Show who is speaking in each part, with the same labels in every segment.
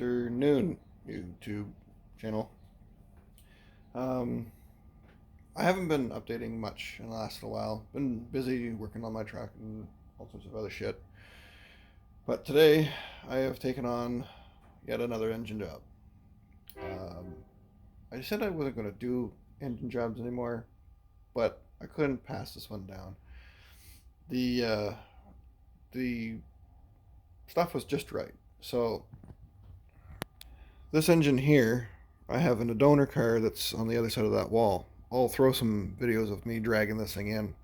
Speaker 1: afternoon, YouTube channel. I haven't been updating much in the last little while. Been busy working on my truck and all sorts of other shit. But today I have taken on yet another engine job. Um, I said I wasn't going to do engine jobs anymore, but I couldn't pass this one down. The uh, the stuff was just right. So this engine here, I have in a donor car that's on the other side of that wall. I'll throw some videos of me dragging this thing in.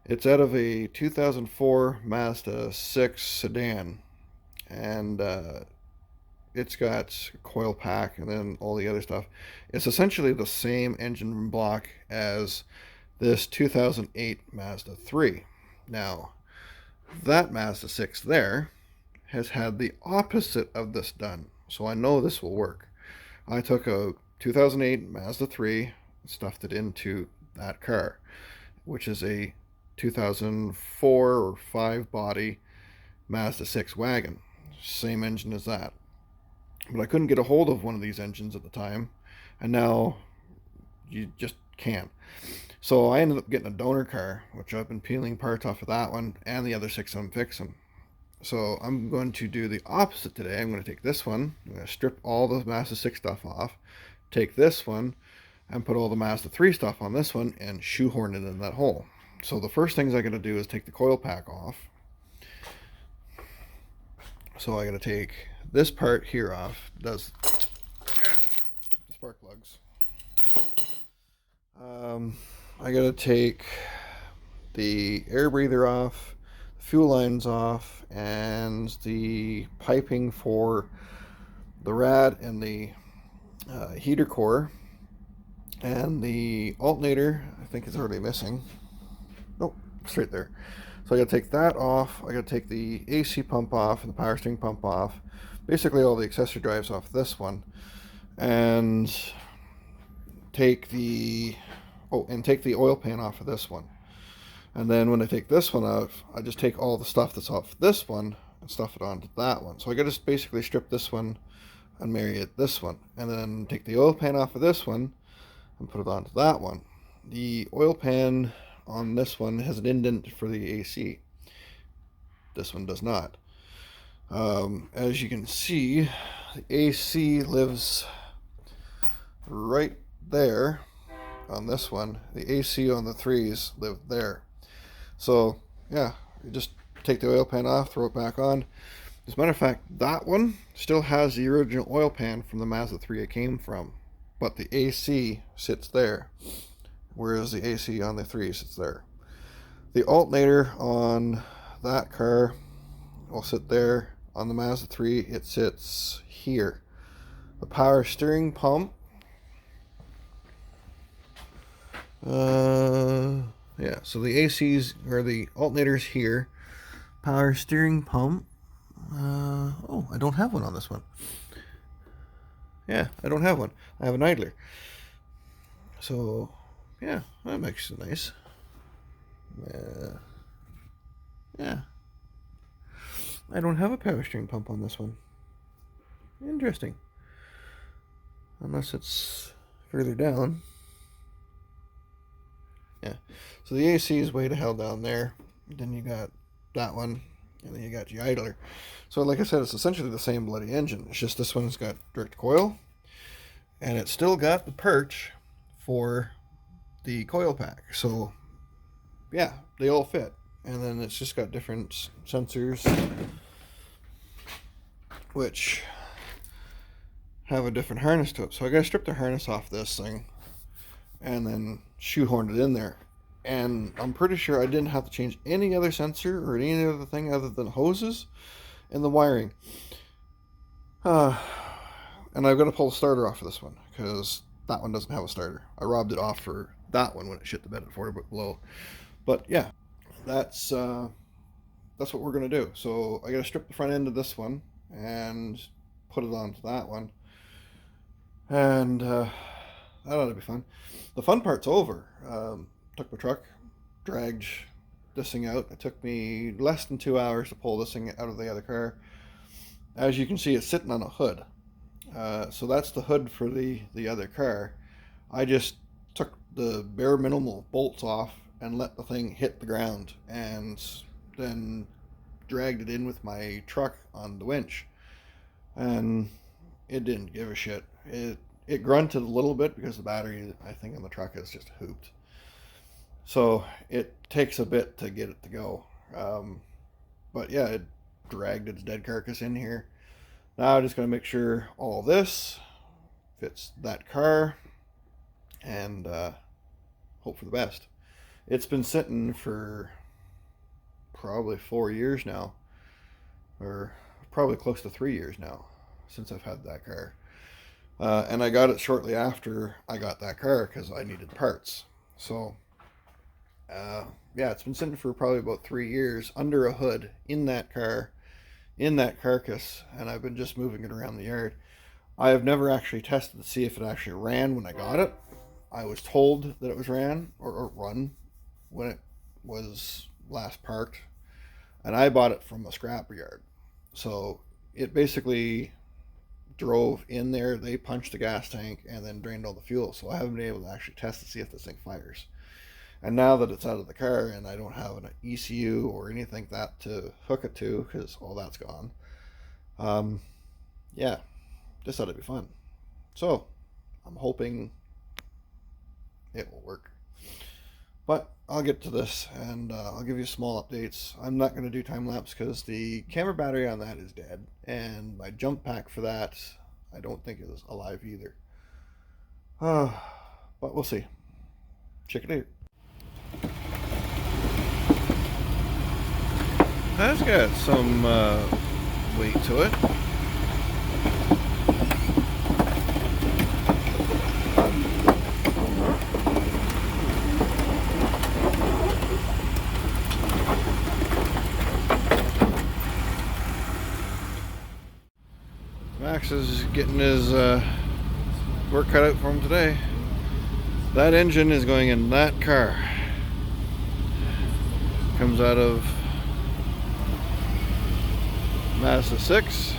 Speaker 1: It's out of a 2004 Mazda 6 sedan, and it's got a coil pack and then all the other stuff. It's essentially the same engine block as this 2008 Mazda 3. Now, that Mazda 6 there has had the opposite of this done, so I know this will work. I took a 2008 Mazda 3, stuffed it into that car, which is a 2004 or 5 body Mazda 6 wagon. Same engine as that. But I couldn't get a hold of one of these engines at the time, and now you just can't. So I ended up getting a donor car, which I've been peeling parts off of that one and the other 6 I'm fixing. So I'm going to do the opposite today. I'm going to take this one, I'm going to strip all the Mazda 6 stuff off, take this one, and put all the Mazda 3 stuff on this one and shoehorn it in that hole. So the first things I got to do is take the coil pack off. So I got to take this part here off. It does the spark plugs. I got to take the air breather off, the fuel lines off, and the piping for the rad and the heater core. And the alternator, I think, is already missing. Nope, straight there. So I got to take that off. I got to take the AC pump off and the power steering pump off. Basically all the accessory drives off this one. And take the oil pan off of this one. And then when I take this one off, I just take all the stuff that's off this one and stuff it onto that one. So I got to just basically strip this one and marry it this one. And then take the oil pan off of this one and put it onto that one. The oil pan on this one has an indent for the AC. This one does not. As you can see, the AC lives right there on this one. The AC on the 3s live there. So yeah, you just take the oil pan off, throw it back on. As a matter of fact, that one still has the original oil pan from the Mazda 3 it came from, but the AC sits there, whereas the AC on the 3 sits there. The alternator on that car will sit there. On the Mazda 3, it sits here. The power steering pump, yeah, so the AC's, or the alternator's here. Power steering pump, oh, I don't have one on this one. Yeah, I don't have one. I have an idler. So, yeah, that makes it nice. Yeah. I don't have a power steering pump on this one. Interesting. Unless it's further down. Yeah. So the AC is way to hell down there. Then you got that one. And then you got your idler. So like I said, it's essentially the same bloody engine. It's just this one's got direct coil. And it's still got the perch for the coil pack. So yeah, they all fit. And then it's just got different sensors which have a different harness to it. So I gotta strip the harness off this thing and then shoehorn it in there. And I'm pretty sure I didn't have to change any other sensor or any other thing other than hoses and the wiring. And I've got to pull the starter off of this one because that one doesn't have a starter. I robbed it off for that one when it shit the bed at 40 foot below. But yeah, that's what we're gonna do. So I gotta strip the front end of this one and put it onto that one, and that ought to be fun. The fun part's over. Took my truck, dragged this thing out. It took me less than 2 hours to pull this thing out of the other car. as you can see, it's sitting on a hood. So that's the hood for the other car. I just took the bare minimal bolts off and let the thing hit the ground, and then dragged it in with my truck on the winch, and it didn't give a shit. It grunted a little bit because the battery, I think, on the truck is just hooped. So it takes a bit to get it to go. But yeah, it dragged its dead carcass in here. Now I'm just going to make sure all this fits that car, and hope for the best. It's been sitting for probably 4 years now, or probably close to 3 years now since I've had that car. And I got it shortly after I got that car because I needed parts. So, yeah, it's been sitting for probably about 3 years under a hood in that car, in that carcass, and I've been just moving it around the yard. I have never actually tested to see if it actually ran when I got it. I was told that it was ran or run when it was last parked, and I bought it from a scrapper yard. So it basically drove in there, they punched the gas tank, and then drained all the fuel. So I haven't been able to actually test to see if this thing fires. And now that it's out of the car and I don't have an ECU or anything that to hook it to because all that's gone, yeah, this ought to be fun. So I'm hoping it will work. But I'll get to this, and I'll give you small updates. I'm not going to do time lapse because the camera battery on that is dead, and my jump pack for that I don't think is alive either. But we'll see. Check it out. That's got some weight to it. Max is getting his work cut out for him today. That engine is going in that car. Comes out of Mazda 6.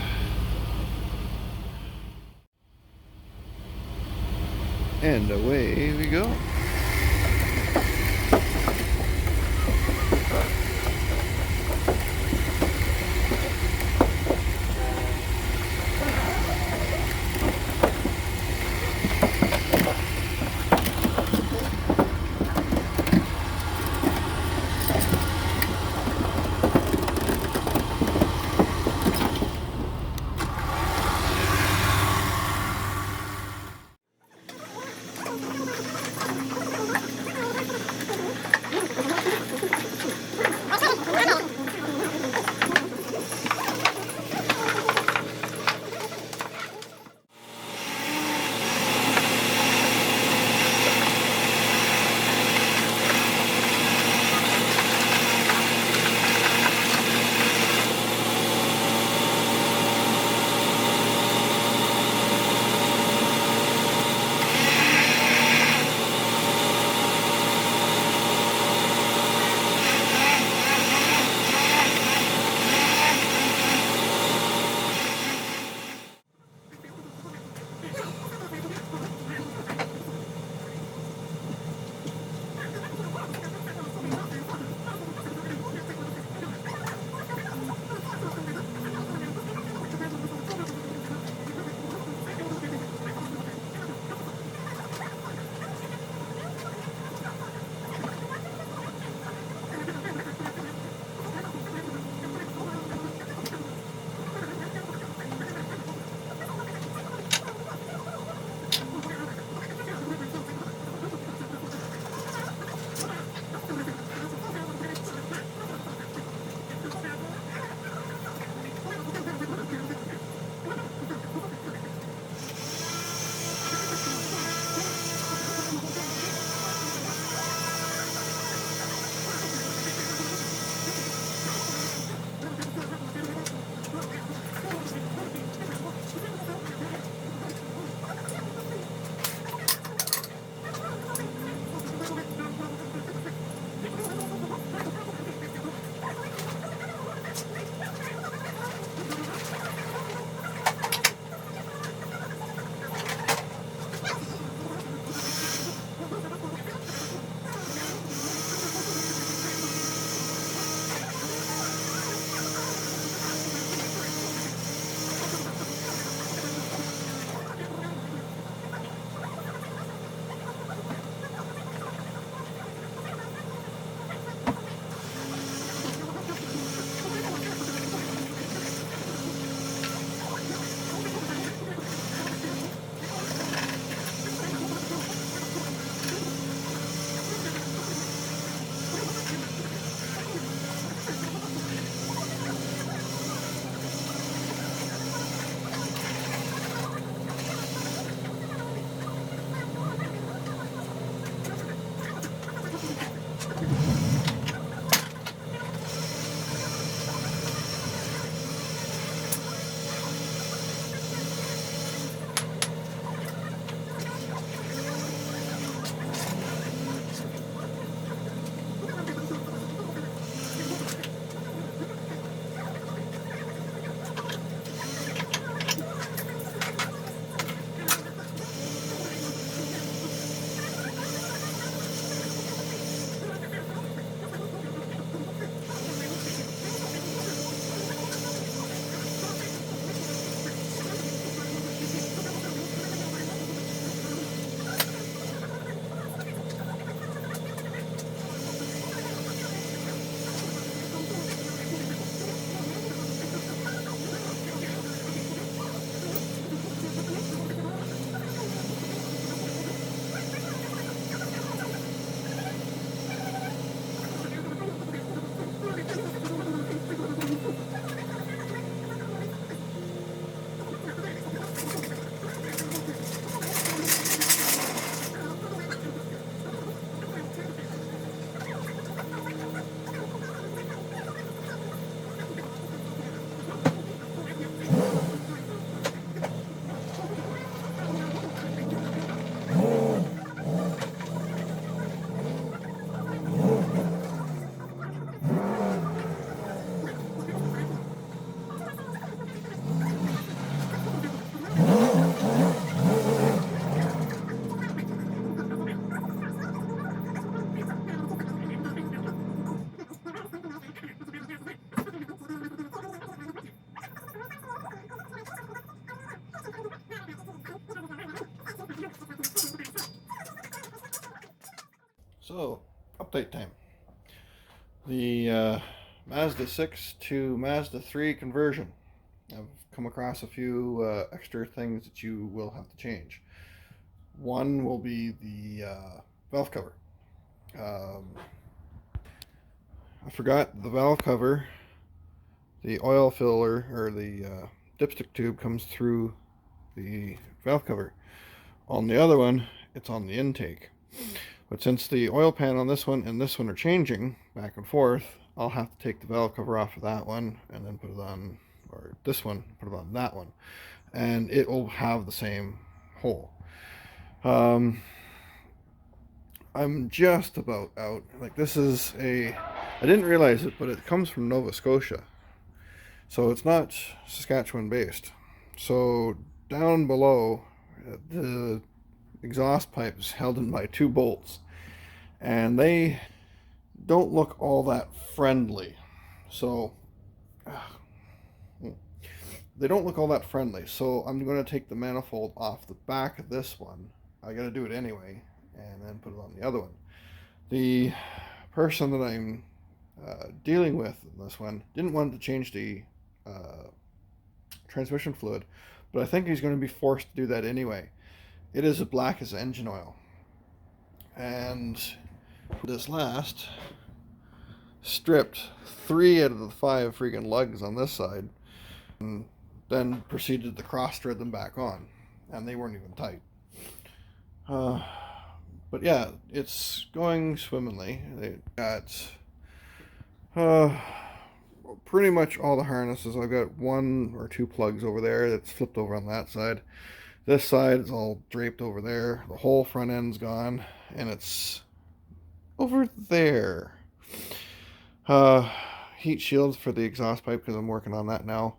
Speaker 1: And away we go. So, update time. The Mazda 6 to Mazda 3 conversion. I've come across a few extra things that you will have to change. One will be the valve cover. I forgot the valve cover. The oil filler, or the dipstick tube, comes through the valve cover. On the other one, it's on the intake. But since the oil pan on this one and this one are changing back and forth, I'll have to take the valve cover off of that one and then put it on, or this one, put it on that one. And it will have the same hole. I'm just about out. Like, this is I didn't realize it, but it comes from Nova Scotia. So it's not Saskatchewan based. So down below, the exhaust pipe is held in by 2 bolts, and they don't look all that friendly. So they don't look all that friendly. So I'm going to take the manifold off the back of this one. I got to do it anyway, and then put it on the other one. The person that I'm dealing with in this one didn't want to change the transmission fluid, but I think he's going to be forced to do that anyway. It is as black as engine oil. And this last stripped 3 out of the 5 freaking lugs on this side, and then proceeded to cross thread them back on, and they weren't even tight. But yeah, it's going swimmingly. They got pretty much all the harnesses. I've got 1 or 2 plugs over there that's flipped over on that side. This side is all draped over there. The whole front end's gone, and it's over there. Heat shields for the exhaust pipe, because I'm working on that now.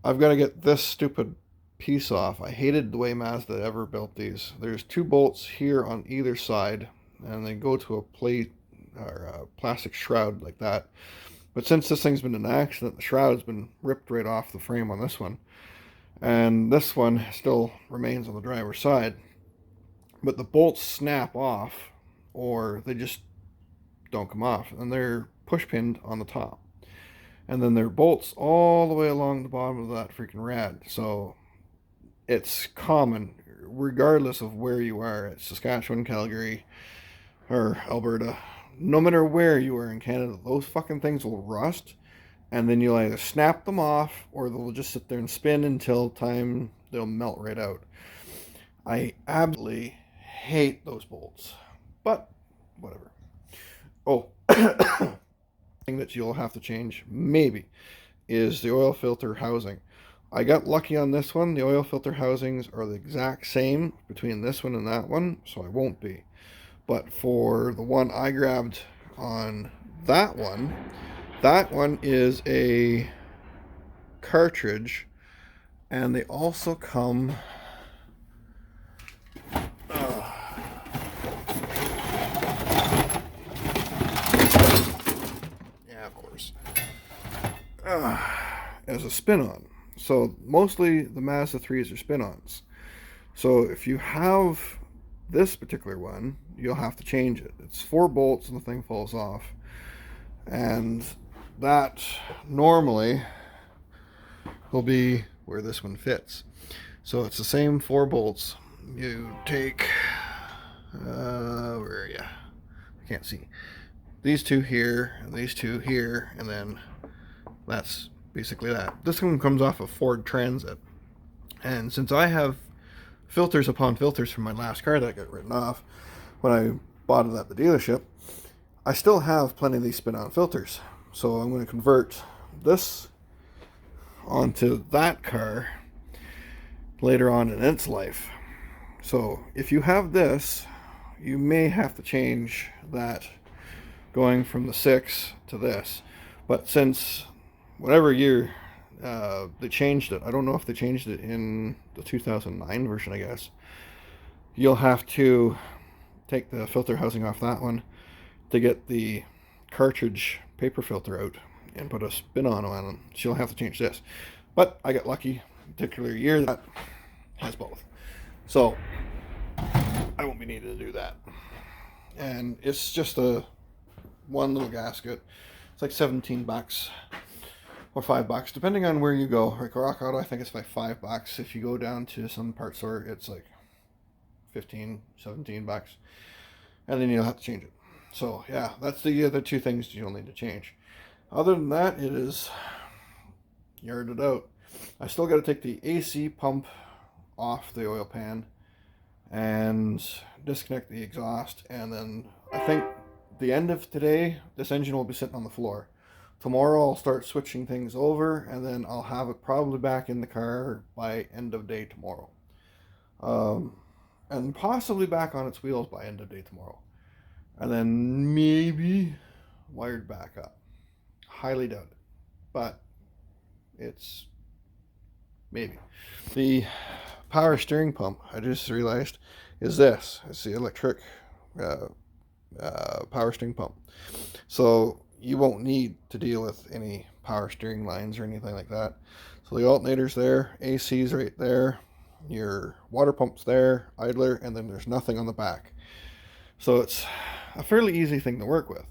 Speaker 1: I've got to get this stupid piece off. I hated the way Mazda ever built these. There's 2 bolts here on either side, and they go to a plate or a plastic shroud like that. But since this thing's been an accident, the shroud's been ripped right off the frame on this one. And this one still remains on the driver's side. But the bolts snap off, or they just don't come off. And they're push pinned on the top. And then there are bolts all the way along the bottom of that freaking rad. So it's common, regardless of where you are. It's Saskatchewan, Calgary, or Alberta. No matter where you are in Canada, those fucking things will rust. And then you'll either snap them off, or they'll just sit there and spin until time they'll melt right out. I absolutely hate those bolts. But, whatever. Oh, thing that you'll have to change, maybe, is the oil filter housing. I got lucky on this one. The oil filter housings are the exact same between this one and that one, so I won't be. But for the one I grabbed on that one is a cartridge, and they also come yeah, of course, as a spin-on. So mostly the Mazda 3s are spin-ons. So if you have this particular one, you'll have to change it. It's 4 bolts and the thing falls off. And that normally will be where this one fits. So it's the same 4 bolts. You take, where are you? I can't see. These 2 here, and these 2 here, and then that's basically that. This one comes off a Ford Transit. And since I have filters upon filters from my last car that got written off when I bought it at the dealership, I still have plenty of these spin-on filters. So I'm going to convert this onto that car later on in its life. So if you have this, you may have to change that going from the 6 to this. But since whatever year they changed it, I don't know if they changed it in the 2009 version, I guess, you'll have to take the filter housing off that one to get the cartridge paper filter out and put a spin-on it. So you'll have to change this. But I got lucky, particular year that has both. So I won't be needing to do that. and it's just a one little gasket. It's like $17 or $5, depending on where you go. Like Rock Auto, I think it's like $5. If you go down to some part store, it's like 15, $17, and then you'll have to change it. So yeah, that's the other two things you'll need to change. Other than that, it is yarded out. I still got to take the AC pump off the oil pan and disconnect the exhaust, and then I think the end of today, this engine will be sitting on the floor. Tomorrow I'll start switching things over, and then I'll have it probably back in the car by end of day tomorrow. And possibly back on its wheels by end of day tomorrow. And then maybe wired back up. Highly doubt it. But it's maybe. The power steering pump, I just realized, is this. It's the electric power steering pump. So you won't need to deal with any power steering lines or anything like that. So the alternator's there, AC's right there, your water pump's there, idler, and then there's nothing on the back. So it's a fairly easy thing to work with.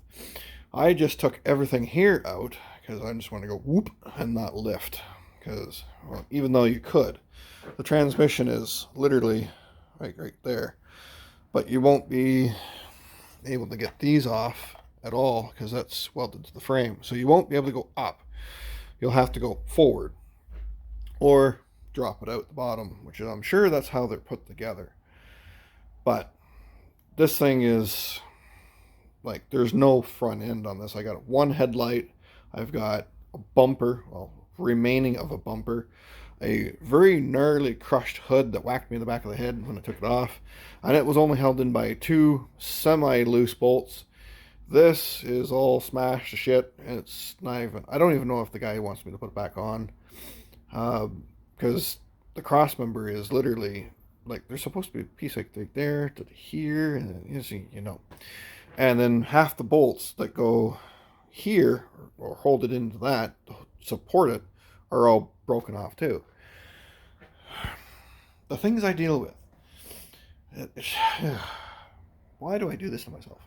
Speaker 1: I just took everything here out because I just want to go whoop and not lift. Because, well, even though you could, the transmission is literally right there. But you won't be able to get these off at all because that's welded to the frame. So you won't be able to go up. You'll have to go forward or drop it out the bottom, which I'm sure that's how they're put together. But this thing is like, there's no front end on this. I got one headlight. I've got a bumper, well, remaining of a bumper, a very gnarly crushed hood that whacked me in the back of the head when I took it off, and it was only held in by two semi-loose bolts. This is all smashed to shit, and it's not even, I don't even know if the guy wants me to put it back on, because the cross member is literally, like, there's supposed to be a piece like there to here, and you know, and then half the bolts that go here or hold it into that to support it are all broken off too. The things I deal with, why do I do this to myself?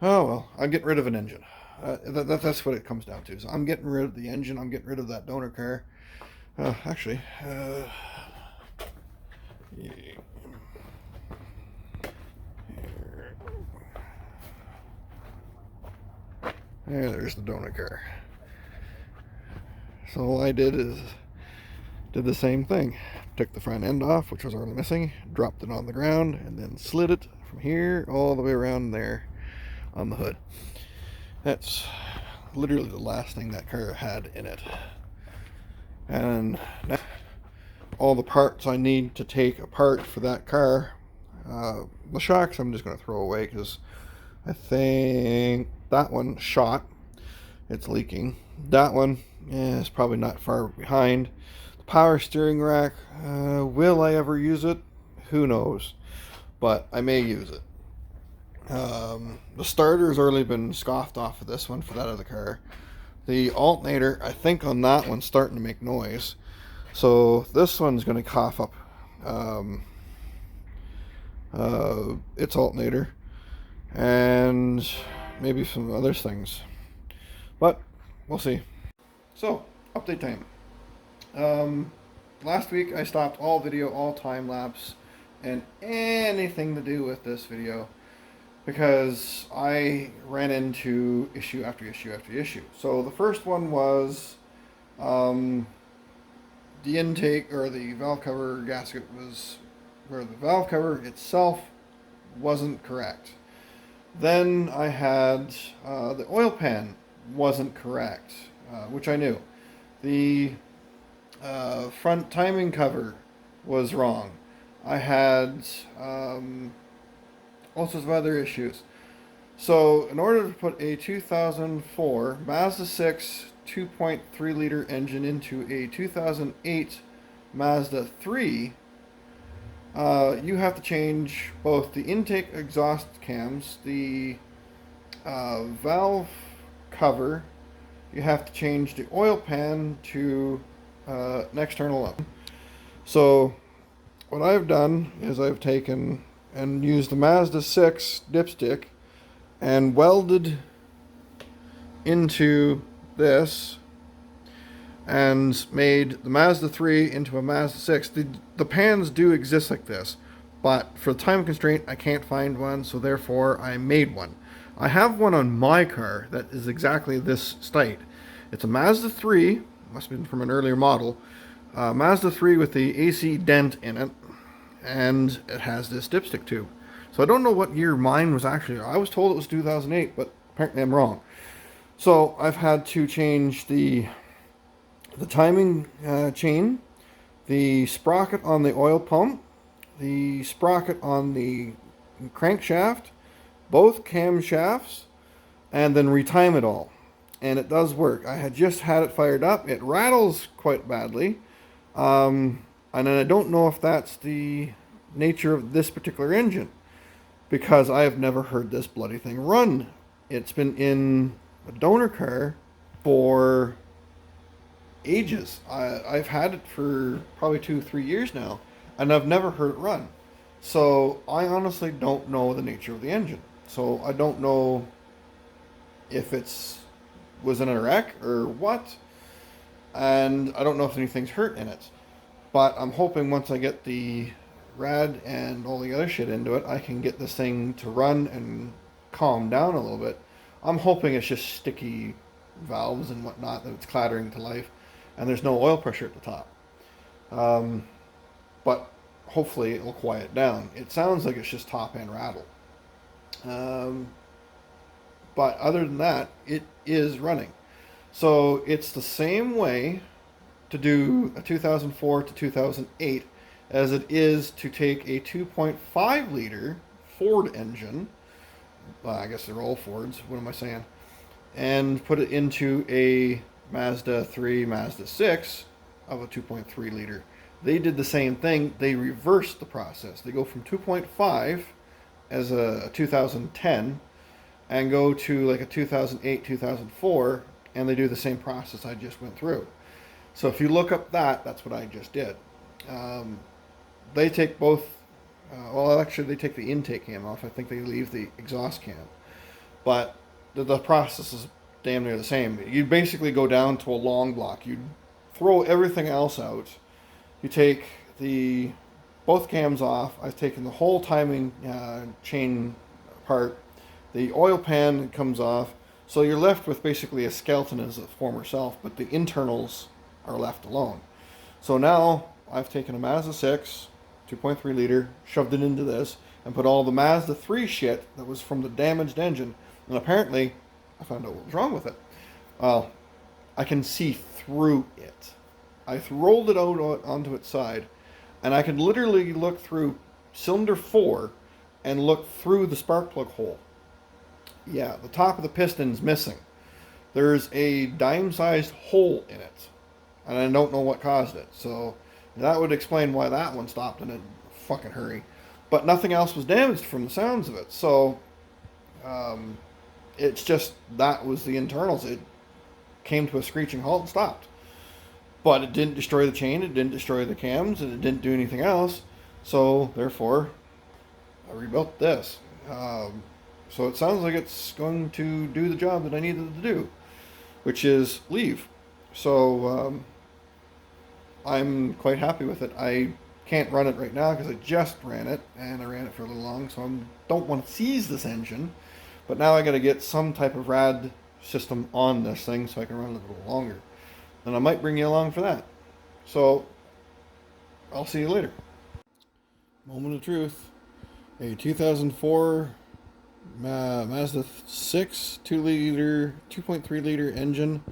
Speaker 1: Oh well, I'm getting rid of an engine. That's what it comes down to. So I'm getting rid of the engine. I'm getting rid of that donor car. Actually, yeah. There's the donor car. So all I did is did the same thing. Took the front end off, which was already missing, dropped it on the ground, and then slid it from here all the way around there on the hood. That's literally the last thing that car had in it. And all the parts I need to take apart for that car, the shocks I'm just going to throw away because I think that one shot. It's leaking. That one is probably not far behind. The power steering rack, will I ever use it? Who knows? But I may use it. The starter's already been scoffed off of this one for that other car. The alternator, I think on that one's starting to make noise. So this one's going to cough up its alternator and maybe some other things. But we'll see. So, update time. Last week I stopped all video, all time lapse, and anything to do with this video because I ran into issue after issue after issue. So the first one was the intake or the valve cover gasket was where the valve cover itself wasn't correct. Then I had the oil pan wasn't correct, which I knew. The front timing cover was wrong. I had all sorts of other issues. So in order to put a 2004 Mazda 6 2.3 liter engine into a 2008 Mazda 3, you have to change both the intake exhaust cams, the valve cover, you have to change the oil pan to an external one. So what I've done is I've taken and used the Mazda 6 dipstick and welded into this and made the Mazda 3 into a Mazda 6. The pans do exist like this, but for time constraint, I can't find one, so therefore I made one. I have one on my car that is exactly this state. It's a Mazda 3, must have been from an earlier model, Mazda 3 with the AC dent in it, and it has this dipstick tube. So I don't know what year mine was actually. I was told it was 2008, but apparently I'm wrong. So I've had to change the timing chain, the sprocket on the oil pump, the sprocket on the crankshaft, both camshafts, and then retime it all. And it does work. I had just had it fired up. It rattles quite badly. And I don't know if that's the nature of this particular engine, because I have never heard this bloody thing run. It's been in a donor car for ages. I've had it for probably 2-3 years now, and I've never heard it run. So I honestly don't know the nature of the engine. So I don't know if it's was in a wreck or what, and I don't know if anything's hurt in it. But I'm hoping once I get the rad and all the other shit into it, I can get this thing to run and calm down a little bit. I'm hoping it's just sticky valves and whatnot, that it's clattering to life, and there's no oil pressure at the top. But hopefully it'll quiet down. It sounds like it's just top end rattle. But other than that, it is running. So it's the same way to do a 2004 to 2008 as it is to take a 2.5 liter Ford engine. I guess they're all Fords. What am I saying? And put it into a Mazda 3, Mazda 6 of a 2.3 liter. They did the same thing. They reversed the process. They go from 2.5 as a 2010 and go to like a 2008, 2004, and they do the same process I just went through. So if you look up that, that's what I just did. They take both, well, actually, they take the intake cam off. I think they leave the exhaust cam. But the process is damn near the same. You basically go down to a long block. You throw everything else out. You take both cams off. I've taken the whole timing chain apart. The oil pan comes off. So you're left with basically a skeleton as a former self, but the internals are left alone. So now I've taken a Mazda 6, 2.3 liter, shoved it into this, and put all the Mazda 3 shit that was from the damaged engine. And apparently, I found out what was wrong with it. Well, I can see through it. I rolled it out onto its side, and I can literally look through cylinder 4 and look through the spark plug hole. Yeah, the top of the piston's missing. There's a dime-sized hole in it, and I don't know what caused it. So that would explain why that one stopped in a fucking hurry. But nothing else was damaged from the sounds of it. So it's just that was the internals. It came to a screeching halt and stopped. But it didn't destroy the chain, it didn't destroy the cams, and it didn't do anything else. So therefore, I rebuilt this. So it sounds like it's going to do the job that I needed to do, which is leave. So I'm quite happy with it. I can't run it right now because I just ran it, and I ran it for a little long, so I don't want to seize this engine. But now I got to get some type of rad system on this thing so I can run it a little longer. And I might bring you along for that. So I'll see you later. Moment of truth. A 2004 Mazda 6 2.3 liter engine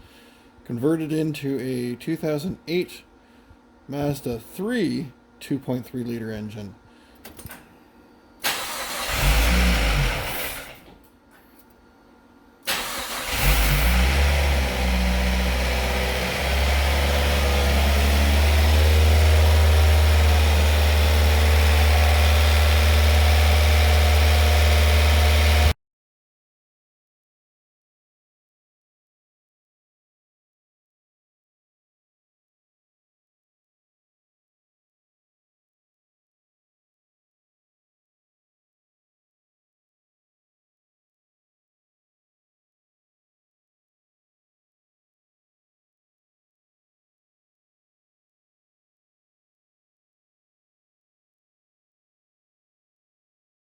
Speaker 1: converted into a 2008 Mazda 3 2.3 liter engine.